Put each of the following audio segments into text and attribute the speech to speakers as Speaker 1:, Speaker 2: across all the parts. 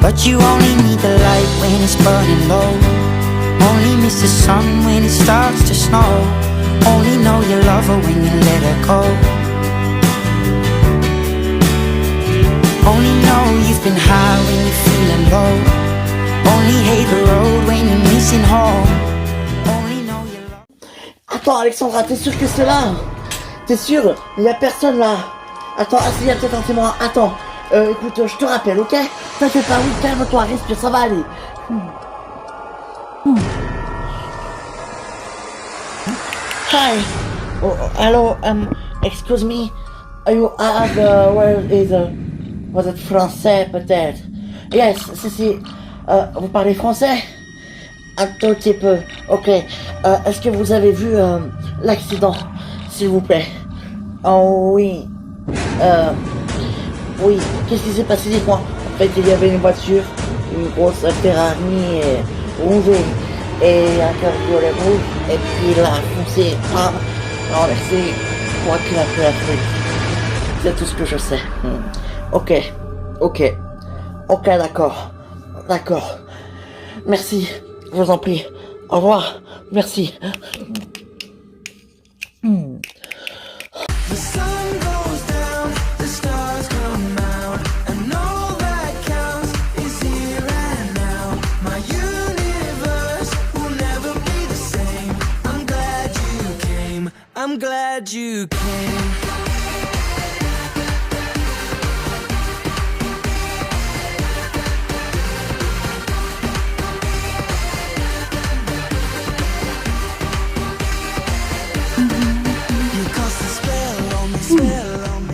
Speaker 1: But you only need the light when it's burning low. Only miss the sun when it starts to snow. Only know you love her when you let her go. Only know you've been high when you're feeling low. Only hate the road when you're missing home. Only know you love.
Speaker 2: Attends Alexandra, t'es sûre que c'est là? T'es sûre? Il y a personne là. Attends, il y a peut-être un témoin. Attends, écoute, je te rappelle, ok? T'inquiète pas, oui, calme-toi, respire, ça va aller. Hi. Oh, hello, excuse me. You have, where is, was it français peut-être? Yes, si, vous parlez français? Un tout petit peu, ok. Est-ce que vous avez vu l'accident, s'il vous plaît? Oh oui. Oui, qu'est-ce qui s'est passé, dites-moi? En fait, il y avait une voiture, une grosse Ferrari rouge et un cabriolet rouge, et puis il a foncé, bam, on a laissé moi qui l'a fait la truc. C'est tout ce que je sais. Ok, d'accord. Merci, je vous en prie. Au revoir, merci.
Speaker 1: The sun goes down, the stars come out, and all that counts is here and now. My universe will never be the same. I'm glad you came. I'm glad you came. You cast a spell on me, spell on me.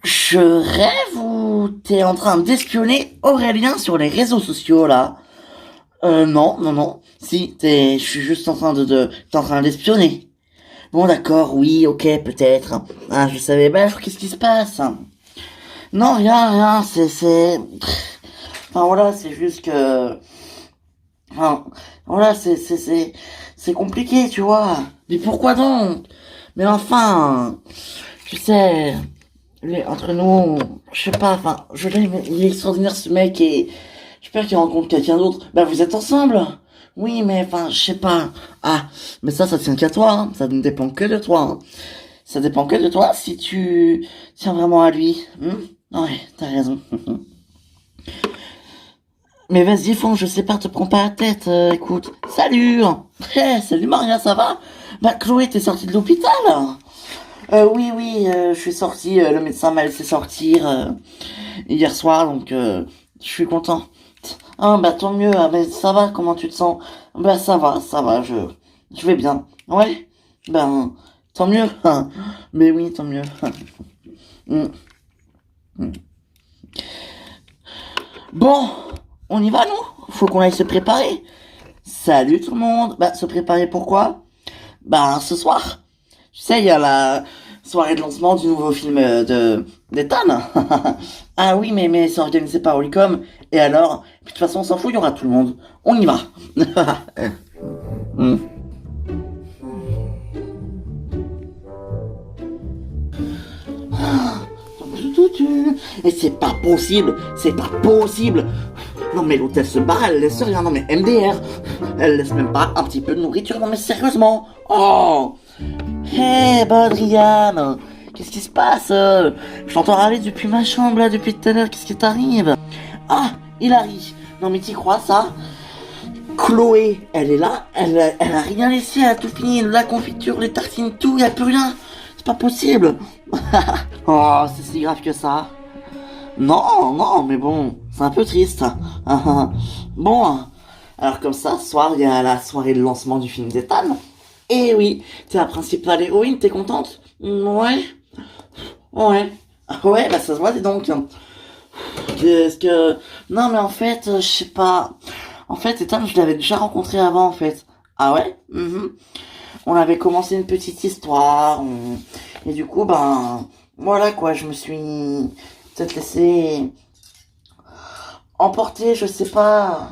Speaker 2: Je rêve ou t'es en train d'espionner Aurélien sur les réseaux sociaux là? Non. Si, je suis juste en train t'es en train d'espionner. Bon d'accord, oui, ok, peut-être. Ah, je savais pas, qu'est-ce qui se passe? Non, rien, enfin voilà, c'est juste que... Enfin, voilà, c'est compliqué, tu vois. Mais pourquoi donc? Mais enfin, tu sais... Entre nous, je sais pas, enfin, je l'aime, il est extraordinaire ce mec et j'espère qu'il rencontre quelqu'un d'autre. Bah, vous êtes ensemble? Oui, mais enfin, je sais pas. Ah, mais ça tient qu'à toi, hein. Ça ne dépend que de toi, hein. Ça dépend que de toi si tu tiens vraiment à lui. Ouais, t'as raison. Mais vas-y, fonce, je sais pas, te prends pas la tête, écoute. Salut! Salut Maria, ça va? Bah, Chloé, t'es sortie de l'hôpital? Oui, je suis sorti, le médecin m'a laissé sortir hier soir, donc je suis content. Ah bah tant mieux, mais ça va, comment tu te sens? Bah ça va, je vais bien. Ouais, ben tant mieux. Mais oui, tant mieux. Mm. Bon, on y va nous? Faut qu'on aille se préparer. Salut tout le monde. Bah se préparer pourquoi? Bah ce soir. Tu sais, il y a la soirée de lancement du nouveau film d'Ethan. Ah oui, mais c'est organisé par Olicom. Et alors, puis de toute façon, on s'en fout, il y aura tout le monde. On y va. Et c'est pas possible. Non mais l'hôtel se barre, elle laisse rien. Non mais MDR, elle laisse même pas un petit peu de nourriture. Non mais sérieusement. Oh. Hey, Badriane, qu'est-ce qui se passe? Je t'entends râler depuis ma chambre, là, depuis tout à l'heure, qu'est-ce qui t'arrive? Ah, Hilary, non mais t'y crois, ça? Chloé, elle est là, elle a rien laissé, elle a tout fini, la confiture, les tartines, tout, y a plus rien. C'est pas possible. Oh, c'est si grave que ça. Non, mais bon, c'est un peu triste. Bon, alors comme ça, ce soir, il y a la soirée de lancement du film d'Ethan. Et oui, t'es la principale héroïne, t'es contente? Ouais, bah ça se voit, dis donc. Qu'est-ce que... Non, mais en fait, je sais pas. En fait, Ethan, je l'avais déjà rencontré avant, en fait. Ah ouais? On avait commencé une petite histoire, et du coup, ben... Voilà, quoi, je me suis peut-être laissé emporter, je sais pas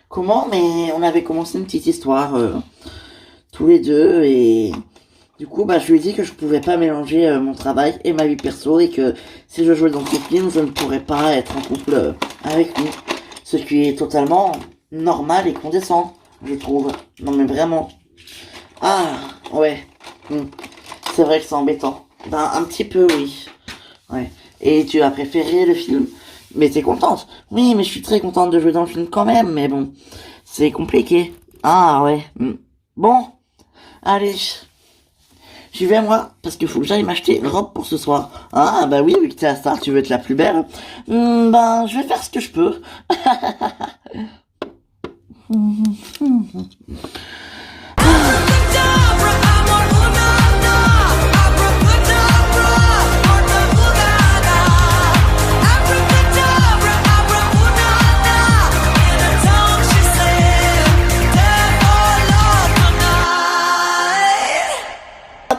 Speaker 2: comment, mais on avait commencé une petite histoire... tous les deux, et du coup, bah, je lui ai dit que je pouvais pas mélanger mon travail et ma vie perso, et que si je jouais dans ce film, je ne pourrais pas être en couple avec lui. Ce qui est totalement normal et condescendant, je trouve. Non mais vraiment. Ah, ouais. C'est vrai que c'est embêtant. Ben, un petit peu, oui. Ouais. Et tu as préféré le film? Mais t'es contente? Oui, mais je suis très contente de jouer dans le film quand même, mais bon, c'est compliqué. Ah, ouais. Bon, allez. J'y vais, moi, parce qu'il faut que j'aille m'acheter une robe pour ce soir. Ah, bah oui, vu que t'es la star, tu veux être la plus belle. Ben, je vais faire ce que je peux.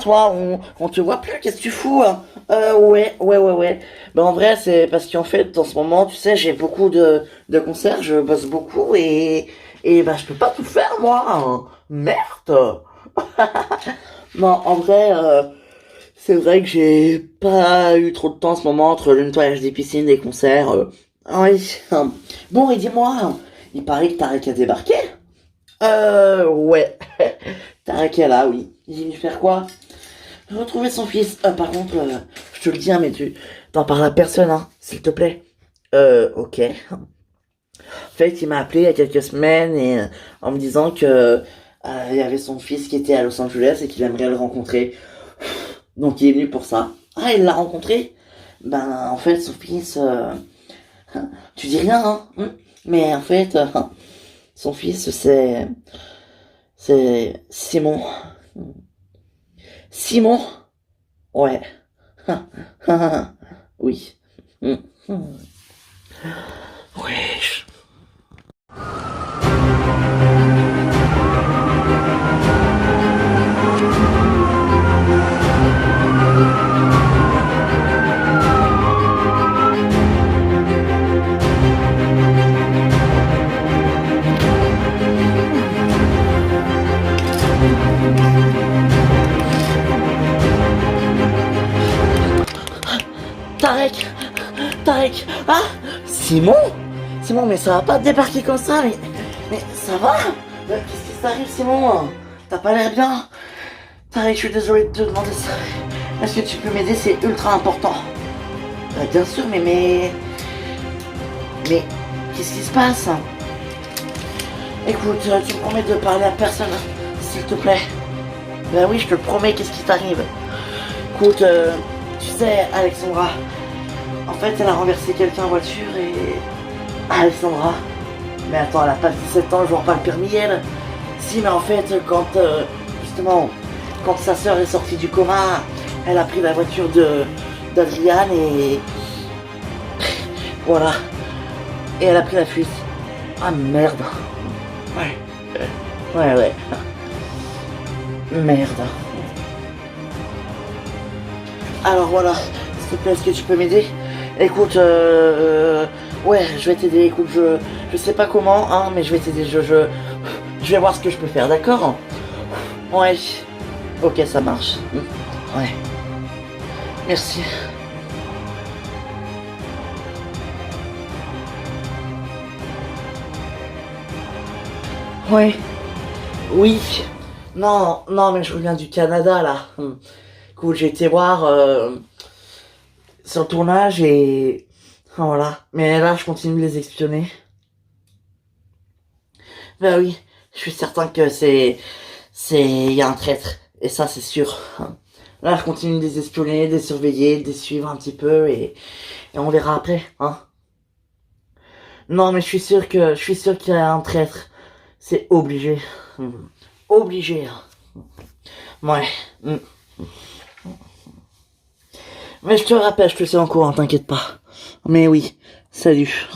Speaker 2: Toi, on te voit plus, qu'est-ce que tu fous hein? Ouais. Ben en vrai, c'est parce qu'en fait, en ce moment, tu sais, j'ai beaucoup de concerts, je bosse beaucoup et ben je peux pas tout faire, moi. Hein. Merde. Non, en vrai, c'est vrai que j'ai pas eu trop de temps en ce moment entre le nettoyage des piscines, des concerts. Oui. Bon, et dis-moi, il paraît que Tarek a débarqué? Ouais. Tarek est là, oui. Il est venu faire quoi? Retrouver son fils. Par contre, je te le dis, hein, mais tu t'en parles à personne, hein, s'il te plaît. Ok. En fait, il m'a appelé il y a quelques semaines et en me disant que il y avait son fils qui était à Los Angeles et qu'il aimerait le rencontrer. Donc il est venu pour ça. Ah, il l'a rencontré? Ben, en fait, son fils... tu dis rien, hein? Mais en fait, son fils, c'est Simon. Simon? Ouais. Oui. Wesh. Tarek, ah, Simon, mais ça va pas débarquer comme ça, mais ça va? Qu'est-ce qui t'arrive, Simon? T'as pas l'air bien? Tarek, je suis désolé de te demander ça. Est-ce que tu peux m'aider? C'est ultra important. Bien sûr, mais qu'est-ce qui se passe? Écoute, tu me promets de parler à personne, s'il te plaît. Ben oui, je te le promets, qu'est-ce qui t'arrive? Écoute, tu sais, Alexandra, en fait, elle a renversé quelqu'un en voiture et... Alexandra. Mais attends, elle a pas 17 ans, je vois pas le permis, elle. Si, mais en fait, quand, justement, quand sa sœur est sortie du coma, elle a pris la voiture d'Adriane et... Voilà. Et elle a pris la fuite. Ah, merde. Ouais. Merde. Alors voilà, s'il te plaît, est-ce que tu peux m'aider? Écoute, ouais, je vais t'aider. Écoute, je sais pas comment, hein, mais je vais t'aider. Je vais voir ce que je peux faire, d'accord? Ouais. Ok, ça marche. Ouais. Merci. Ouais. Oui. Non, mais je reviens du Canada, là. Écoute, j'ai été voir sur le tournage et... Voilà. Mais là, je continue de les espionner. Ben oui, je suis certain que il y a un traître. Et ça, c'est sûr. Là, je continue de les espionner, de les surveiller, de les suivre un petit peu et on verra après, hein. Non, mais je suis sûr qu'il y a un traître. C'est obligé. Obligé. Ouais. Mais je te rappelle, je te sais en courant, t'inquiète pas. Mais oui, salut.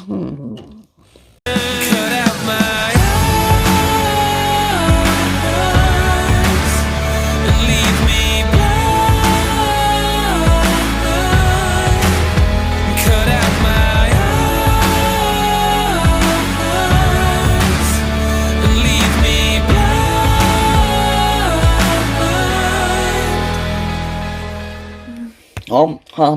Speaker 2: Ah,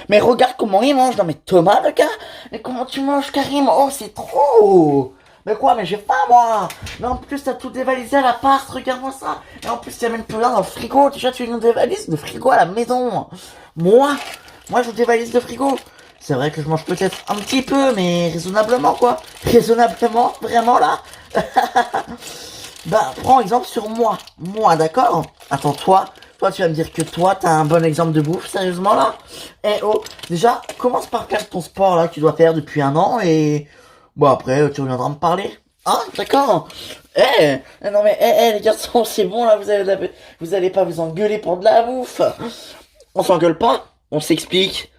Speaker 2: Mais regarde comment il mange. Non mais Thomas le gars. Mais comment tu manges Karim? Oh c'est trop. Mais quoi? Mais j'ai faim moi. Mais en plus t'as tout dévalisé à l'appart. Regarde-moi ça. Et en plus il y a même plus rien dans le frigo. Déjà tu nous dévalises le frigo à la maison. Moi je dévalise le frigo. C'est vrai que je mange peut-être un petit peu, mais raisonnablement quoi. Raisonnablement, vraiment là. Bah, prends exemple sur moi. Moi, d'accord? Attends, toi, tu vas me dire que toi, t'as un bon exemple de bouffe, sérieusement, là? Eh oh, déjà, commence par faire ton sport, là, que tu dois faire depuis un an, et... Bon, après, tu reviendras me parler. Ah, d'accord. Non mais, les garçons, c'est bon, là, vous allez pas vous engueuler pour de la bouffe. On s'engueule pas, on s'explique.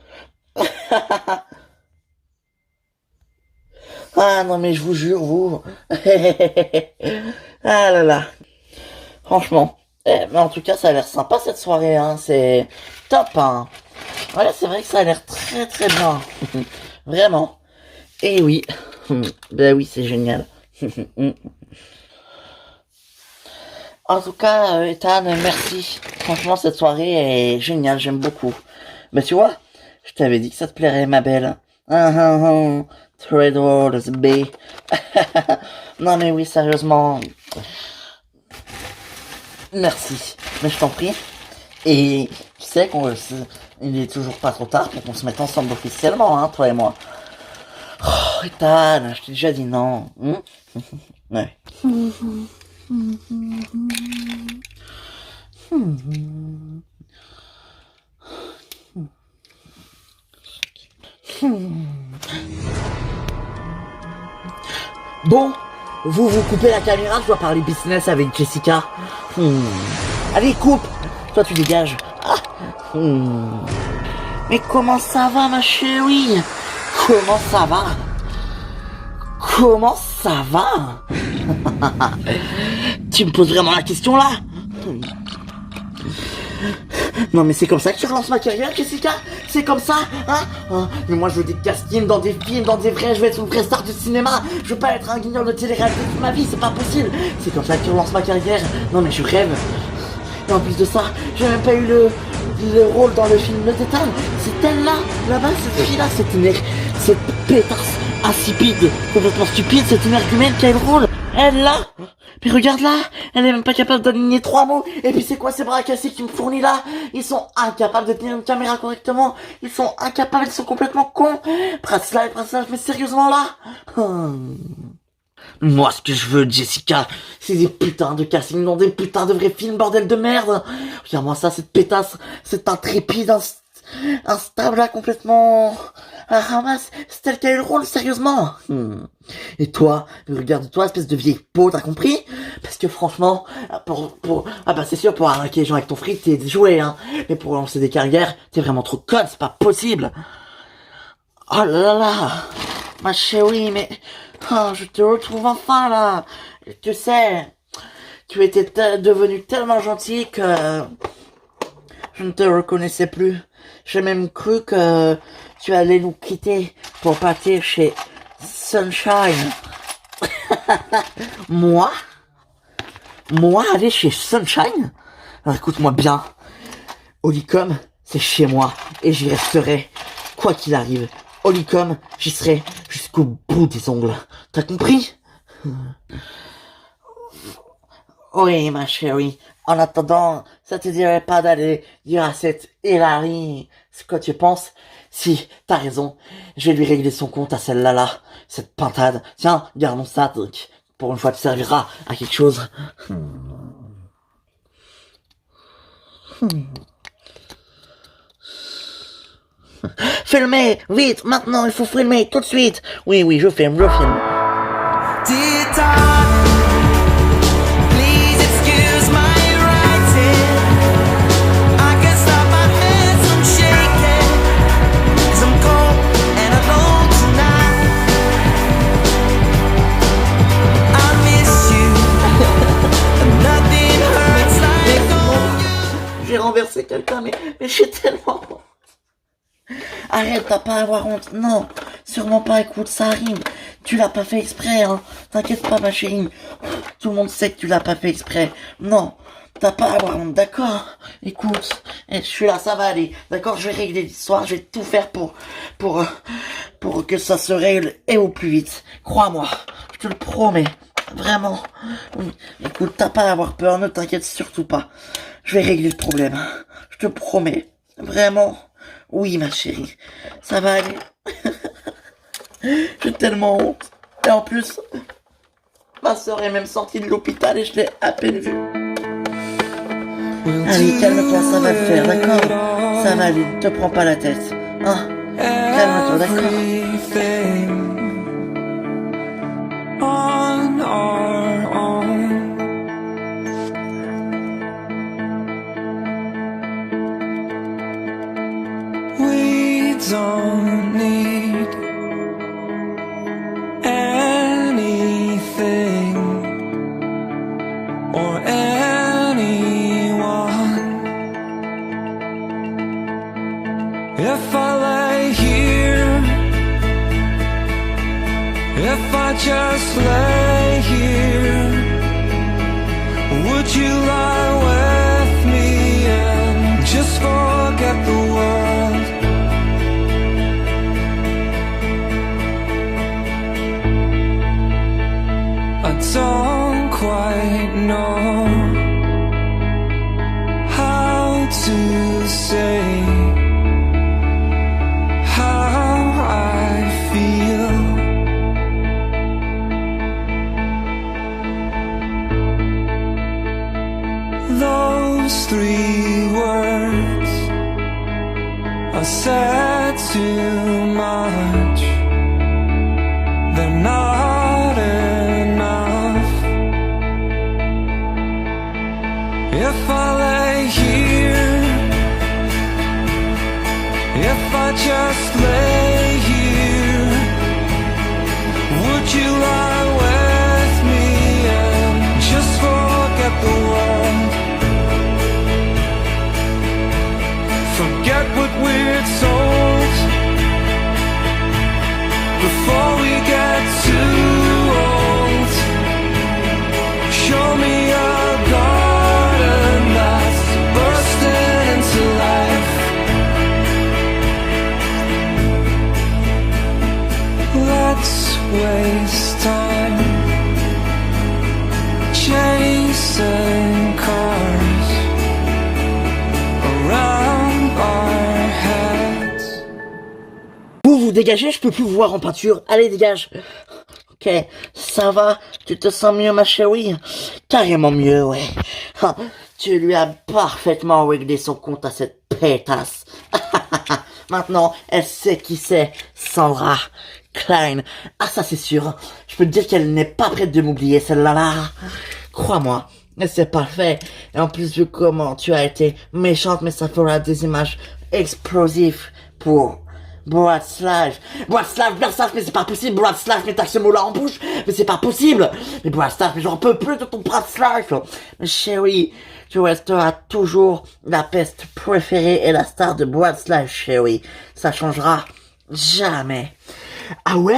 Speaker 2: Ah, non mais, je vous jure, vous... Ah là là. Franchement. Mais en tout cas, ça a l'air sympa cette soirée, hein. C'est top, hein. Ouais, c'est vrai que ça a l'air très très bien. Vraiment. Et oui. Ben oui, c'est génial. En tout cas, Ethan, merci. Franchement, cette soirée est géniale, j'aime beaucoup. Mais tu vois, je t'avais dit que ça te plairait, ma belle. Très drôle, B. Non mais oui, sérieusement. Merci. Mais je t'en prie. Et tu sais il est toujours pas trop tard pour qu'on se mette ensemble officiellement, hein, toi et moi. Oh, Ethan, je t'ai déjà dit non. Ouais. Bon, vous coupez la caméra, je dois parler business avec Jessica. Allez, coupe. Toi, tu dégages. Mais comment ça va, ma chérie? Comment ça va? Comment ça va? Tu me poses vraiment la question là? Non mais c'est comme ça que tu relances ma carrière, Jessica? C'est comme ça, hein? Mais moi je veux des castings dans des films, je veux être une vraie star de cinéma. Je veux pas être un guignol de télé-réalité toute ma vie, c'est pas possible. C'est comme ça que tu relances ma carrière. Non mais je rêve. Et en plus de ça, j'ai même pas eu le rôle dans le film Le Tétan. C'est elle là-bas, cette fille-là, cette pétasse insipide, complètement stupide, c'est une argumente qui a le rôle. Elle là. Mais regarde là, elle est même pas capable d'aligner 3 mots. Et puis c'est quoi ces bras cassés qui me fournit là? Ils sont incapables de tenir une caméra correctement. Ils sont incapables, ils sont complètement cons. Bracelet, mais sérieusement là? Moi, ce que je veux, Jessica, c'est des putains de castings dans des putains de vrais films, bordel de merde. Regarde-moi ça, cette pétasse, cette intrépide, instable là, complètement à ramasse. C'est elle qui a eu le rôle, sérieusement. Et toi, regarde-toi, espèce de vieille peau, t'as compris? Parce que franchement, c'est sûr, pour arnaquer les gens avec ton fric, t'es joué, hein. Mais pour lancer des carrières, t'es vraiment trop conne, c'est pas possible. Oh là là, ma chérie, mais... je te retrouve enfin, là. Tu sais, tu étais devenu tellement gentil que... je ne te reconnaissais plus. J'ai même cru que tu allais nous quitter pour partir chez Sunshine. Moi aller chez Sunshine? Alors écoute-moi bien. Olicom, c'est chez moi et j'y resterai quoi qu'il arrive. Olicom, j'y serai jusqu'au bout des ongles. T'as compris? Oui, ma chérie. En attendant, ça te dirait pas d'aller dire à cette Hilary ce que tu penses? Si, t'as raison. Je vais lui régler son compte à celle-là, cette pintade. Tiens, gardons ça, donc. Pour une fois, tu serviras à quelque chose. Filmez, vite, maintenant, il faut filmer, tout de suite. Oui, je filme.
Speaker 1: Dear darling, please excuse my writing. I can't stop my hands from shaking, 'cause I'm cold and alone tonight. I miss you, and nothing hurts like knowing you.
Speaker 2: J'ai renversé quelqu'un, mais j'ai tellement... Arrête, t'as pas à avoir honte. Non, sûrement pas, écoute, ça arrive. Tu l'as pas fait exprès, hein. T'inquiète pas, ma chérie. Tout le monde sait que tu l'as pas fait exprès. Non, T'as pas à avoir honte, d'accord? Écoute, je suis là, ça va aller. D'accord, je vais régler l'histoire, je vais tout faire pour que ça se règle et au plus vite. Crois-moi, je te le promets. Vraiment. Écoute, t'as pas à avoir peur, ne t'inquiète surtout pas. Je vais régler le problème. Je te promets. Vraiment. Oui, ma chérie. Ça va aller. J'ai tellement honte. Et en plus, ma soeur est même sortie de l'hôpital et je l'ai à peine vue. Allez, calme-toi, ça va le faire, d'accord? Ça va aller, ne te prends pas la tête. Hein? Calme-toi, d'accord?
Speaker 1: On our own. We don't need anything or anyone. If I lay here, if I just lay here, would you lie with me and just forget the world? I don't quite know how to say how I feel. Those 3 words are said too much. They're not enough. If I lay here, if I just lay here, would you lie with me and just forget the world? Forget what we're told before we get too old. Show me a garden that's bursting into life. Let's waste time chasing cars around our heads.
Speaker 2: Vous dégagez, je peux plus vous voir en peinture. Allez, dégage. Ok, ça va? Tu te sens mieux, ma chérie? Carrément mieux, ouais. Ah, tu lui as parfaitement réglé son compte à cette pétasse. Maintenant, elle sait qui c'est. Sandra Klein. Ah, ça c'est sûr. Je peux te dire qu'elle n'est pas prête de m'oublier, celle-là. Là. Crois-moi. C'est parfait. Et en plus, vu comment tu as été méchante, mais ça fera des images explosives pour Bratislava. Bratislava, mais c'est pas possible. Bratislava, mais t'as ce mot-là en bouche. Mais c'est pas possible. Mais Bratislava, mais j'en peux plus de ton Bratislava. Mais chérie, tu resteras toujours la peste préférée et la star de Bratislava, chérie. Ça changera jamais. Ah ouais?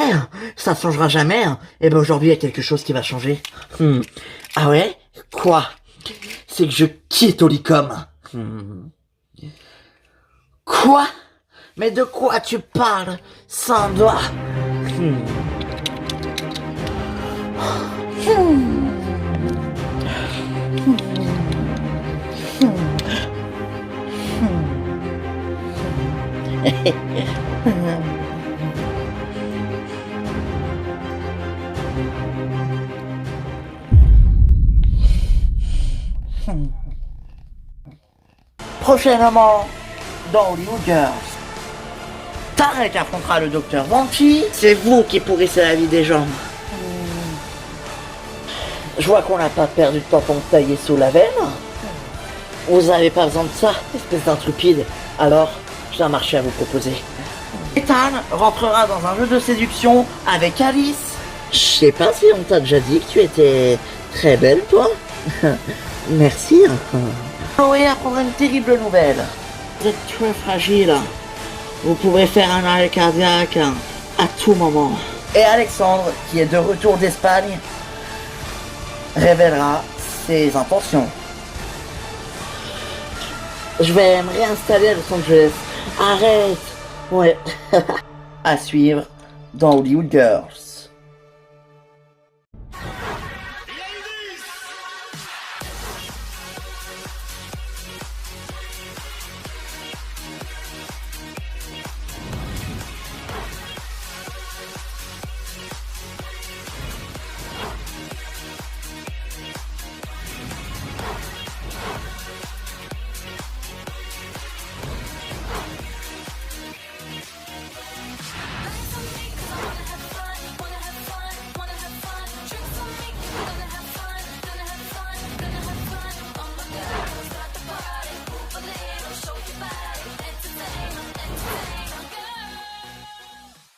Speaker 2: Ça changera jamais? Eh ben aujourd'hui, il y a quelque chose qui va changer. Ah ouais? Quoi? C'est que je quitte Olicom. Quoi? Mais de quoi tu parles, Sandra? Prochainement, dans Hollywood Girls, Tarek affrontera le docteur Vanchi. C'est vous qui pourrissez la vie des gens. Je vois qu'on n'a pas perdu de temps pour me tailler sous la veine. Vous n'avez pas besoin de ça, espèce d'intrépide. Alors, j'ai un marché à vous proposer. Ethan rentrera dans un jeu de séduction avec Alice. Je sais pas si on t'a déjà dit que tu étais très belle, toi. Merci. Chloé apprendra une terrible nouvelle. Vous êtes très fragile. Vous pourrez faire un arrêt cardiaque à tout moment. Et Alexandre, qui est de retour d'Espagne, révélera ses intentions. Je vais me réinstaller à Los Angeles. Arrête. Ouais. À suivre dans Hollywood Girls.